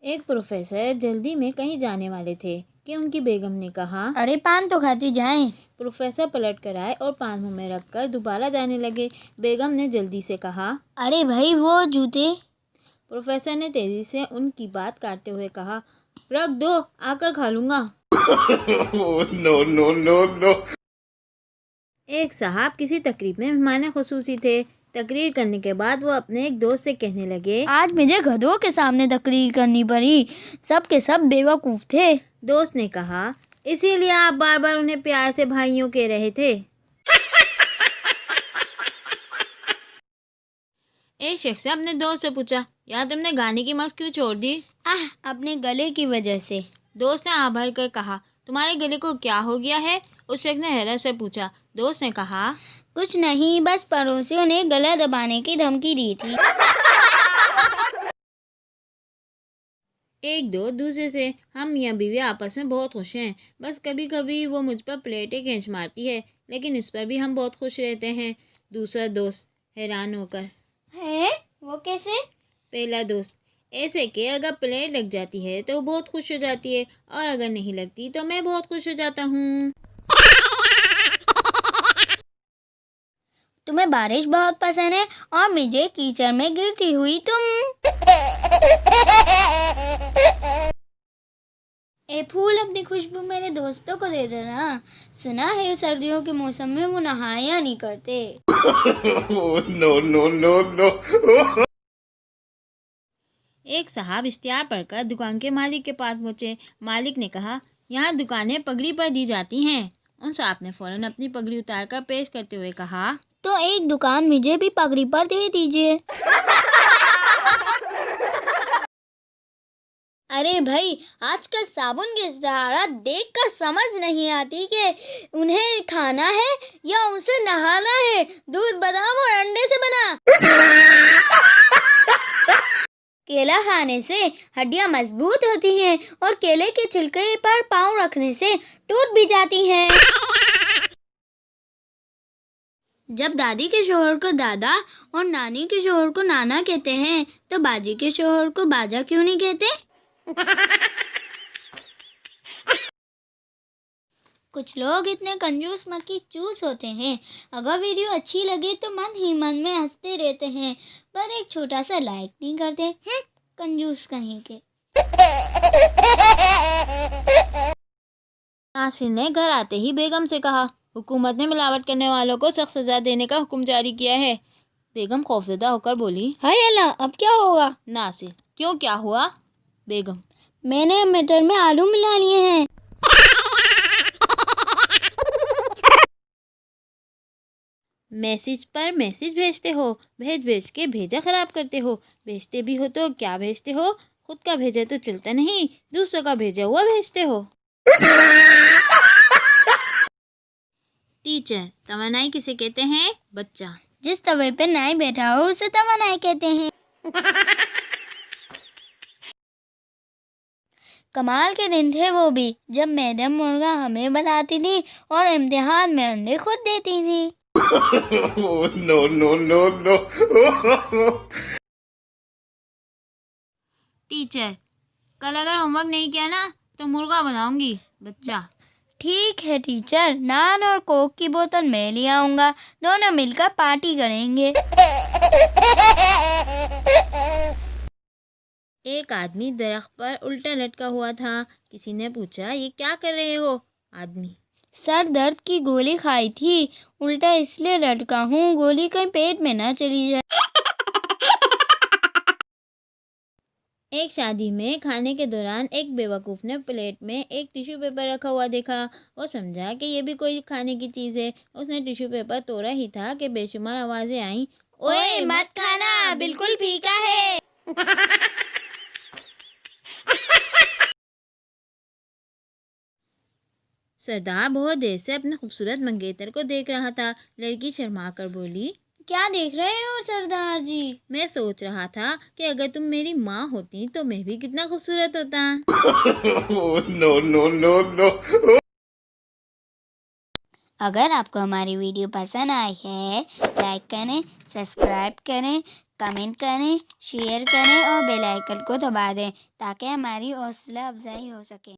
एक प्रोफेसर जल्दी में कहीं जाने वाले थे कि उनकी बेगम ने कहा, अरे पान तो खाती जाएं। प्रोफेसर पलट कर आए और पान मुंह में रखकर दोबारा जाने लगे। बेगम ने जल्दी से कहा, अरे भाई वो जूते। प्रोफेसर ने तेजी से उनकी बात काटते हुए कहा, रख दो, आकर खा लूंगा। no, no, no, no. एक साहब किसी तकरीब में मेहमान खुसूसी थे। तकरीर करने के बाद वो अपने एक दोस्त से कहने लगे, आज मुझे गधों के सामने तकरीर करनी पड़ी, सब के सब बेवकूफ थे। दोस्त ने कहा, इसीलिए आप बार बार उन्हें प्यार से भाइयों कह रहे थे। एक शख्स ने अपने दोस्त से पूछा, यार तुमने गाने की मस्त क्यों छोड़ दी? अपने गले की वजह से। दोस्त ने आभर कर कहा, तुम्हारे गले को क्या हो गया है? उस शख्स ने हैरत से पूछा। दोस्त ने कहा, कुछ नहीं, बस पड़ोसियों ने गला दबाने की धमकी दी थी। एक दो दूसरे से, हम मियाँ बीवी आपस में बहुत खुश हैं, बस कभी कभी वो मुझ पर प्लेटें खींच मारती है, लेकिन इस पर भी हम बहुत खुश रहते हैं। दूसरा दोस्त हैरान होकर, है वो कैसे? पहला दोस्त, ऐसे कि अगर प्लेट लग जाती है तो वो बहुत खुश हो जाती है, और अगर नहीं लगती तो मैं बहुत खुश हो जाता हूँ। तुम्हें बारिश बहुत पसंद है और मुझे कीचड़ में गिरती हुई तुम। ए फूल, अपनी खुशबू मेरे दोस्तों को दे देना। सुना है सर्दियों के मौसम में वो नहाया नहीं करते। no, no, no, no. एक साहब इश्तिहार पढ़कर दुकान के मालिक के पास पहुंचे। मालिक ने कहा, यहाँ दुकानें पगड़ी पर दी जाती हैं। उन साहब ने फौरन अपनी पगड़ी उतारकर पेश करते हुए कहा, तो एक दुकान मुझे भी पगड़ी पर दे दीजिए। अरे भाई, आजकल साबुन की इश्तिहार देखकर समझ नहीं आती कि उन्हें खाना है या उसे नहाना है। दूध, बादाम और अंडे से बना। केला खाने से हड्डियां मजबूत होती हैं और केले के छिलके पर पाँव रखने से टूट भी जाती हैं। जब दादी के शोहर को दादा और नानी के शोहर को नाना कहते हैं, तो बाजी के शोहर को बाजा क्यों नहीं कहते? कुछ लोग इतने कंजूस मक्खी चूस होते हैं, अगर वीडियो अच्छी लगे तो मन ही मन में हंसते रहते हैं, पर एक छोटा सा लाइक नहीं करते। कंजूस कहीं के। नासिर ने घर आते ही बेगम से कहा, हुकूमत ने मिलावट करने वालों को सख्त सजा देने का हुक्म जारी किया है। बेगम खौफजदा होकर बोली, हाय अल्लाह, अब क्या होगा? नासिर, क्यों, क्या हुआ? बेगम, मैंने मटर में आलू मिला लिए हैं। मैसेज पर मैसेज भेजते हो, भेज भेज के भेजा खराब करते हो। भेजते भी हो तो क्या भेजते हो? खुद का भेजा तो चलता नहीं, दूसरों का भेजा हुआ भेजते हो। टीचर, तवानाई किसे कहते हैं? बच्चा, जिस तवे पे नाई बैठा हो उसे तवानाई कहते हैं। कमाल के दिन थे वो भी, जब मैडम मुर्गा हमें बनाती थी और इम्तिहान में अंडे खुद देती थी। no, no, no, no. Teacher, कल अगर होमवर्क नहीं किया ना तो मुर्गा बनाऊंगी। बच्चा, ठीक है टीचर, नान और कोक की बोतल मैं ले आऊंगा, दोनों मिलकर पार्टी करेंगे। एक आदमी दरख्त पर उल्टा लटका हुआ था। किसी ने पूछा, ये क्या कर रहे हो? आदमी, सर दर्द की गोली खाई थी, उल्टा इसलिए लटका हूँ, गोली कहीं पेट में ना चली जाए। एक शादी में खाने के दौरान एक बेवकूफ़ ने प्लेट में एक टिश्यू पेपर रखा हुआ देखा। वो समझा कि ये भी कोई खाने की चीज़ है। उसने टिश्यू पेपर तोड़ा ही था कि बेशुमार आवाज़ें आईं, ओए मत खाना, बिल्कुल फीका है। सरदार बहुत देर से अपने खूबसूरत मंगेतर को देख रहा था। लड़की शर्मा कर बोली, क्या देख रहे हो सरदार जी? मैं सोच रहा था कि अगर तुम मेरी माँ होती तो मैं भी कितना खूबसूरत होता। no, no, no, no. अगर आपको हमारी वीडियो पसंद आई है, लाइक करें, सब्सक्राइब करें, कमेंट करें, शेयर करें और बेल आइकन को दबा दें ताकि हमारी हौसला अफजाई हो सके।